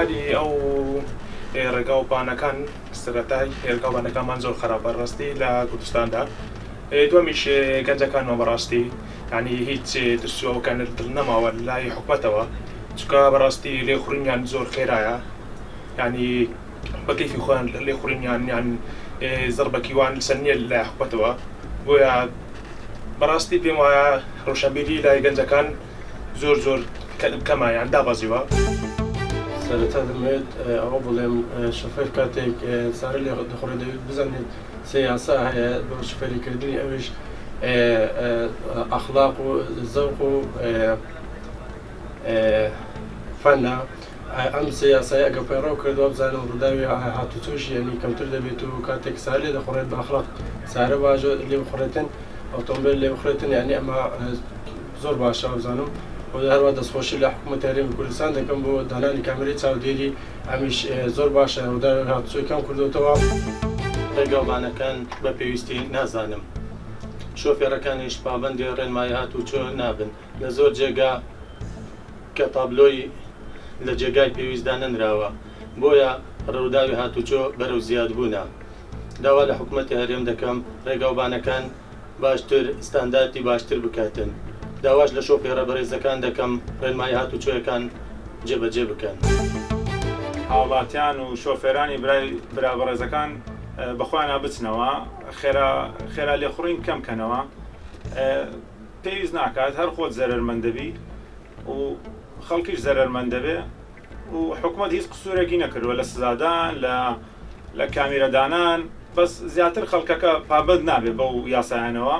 ئەحوالی ئەو ڕێگا و بانەکان سەرەتای ێرگا و بانەکانمان زۆر خراپە ڕاستی لە کوردستاندا. دومیش گەنجەکانەوە بەڕاستی ینی هیچ ترسوەکان نەماوە لای حکوومەتەوە، چکە بەڕاستی لێخوڕینیان زۆر خێرایە، ینی بەکەیفی خۆیان لێخوڕینیان یان زەربەکیوان لەسەر نییە لای حکوومەتەوە. بۆیە بەڕاستی پێم وایە ڕۆشنبیری لای گەنجەکان زۆر زۆر کەمە یان دابەزیوە. سەرەتا دەمەوێت ئەوە بڵێم شۆفێر کاتێک سارە لێ دەخۆڕێت دەوێت بزانێت سێ یاسا هەیە بۆ شۆفێریکردنی ئەویش ئەخلاق و زەوق و فەنە. ئەم سێ یاسای ئەگە پەیڕەو کردووە بزانم ڕووداوی هاتوچۆشی یعنی کەمتر دەبێت و کاتێک سارە لێ دەخۆڕێت بە ئەخلاق سارە باژە لێ بخۆڕێتن ئۆتۆمبیل لێ بخڕێتن، یعنی ئەمە زۆر باشە بزانم. هەروە دەستخۆشی لە حکوومەتی هەرێمی کوردستان دەکەم بۆ دانانی کامێرەی چاودێری ئەمیش زۆر باشە ڕووداوی هاتوچۆیەکان کردوتەوە. ڕێگاوبانەکان بە پێویستی نازانم، شۆفێرەکانیش پابەندی ڕێنمایی هاتوچۆ نابن لە زۆر جێگا کە تابلۆی لە جێگای پێویستدا نەنراوە، بۆیە ڕووداوی هاتوچۆ بەرەو زیادبوونە. داوا لە حکوومەتی هەرێم دەکەم ڕێگاوبانەکان باشتر ستانداردی باشتر بکاتن. داواش لە شۆفێرە بەڕێزەکان دەکەم ڕێنمایی هاتوچۆیەکان جێبەجێ بکەن. هاوڵاتیان و شۆفێرانی برا بەڕێزەکان بەخۆیان بچنەوە، خێرا لێخوڕین کەم کەنەوە، پێویست ناکات هەر خۆت زەرمەندەبی و خەڵکیش زەرمەندەبێ و حکوومەت هیچ قسوورێکی نەکردووە لە سزادان لە کامیرەدانان، بەس زیاتر خەڵکەکە پابەند نابێ بەو یاسایانەوە.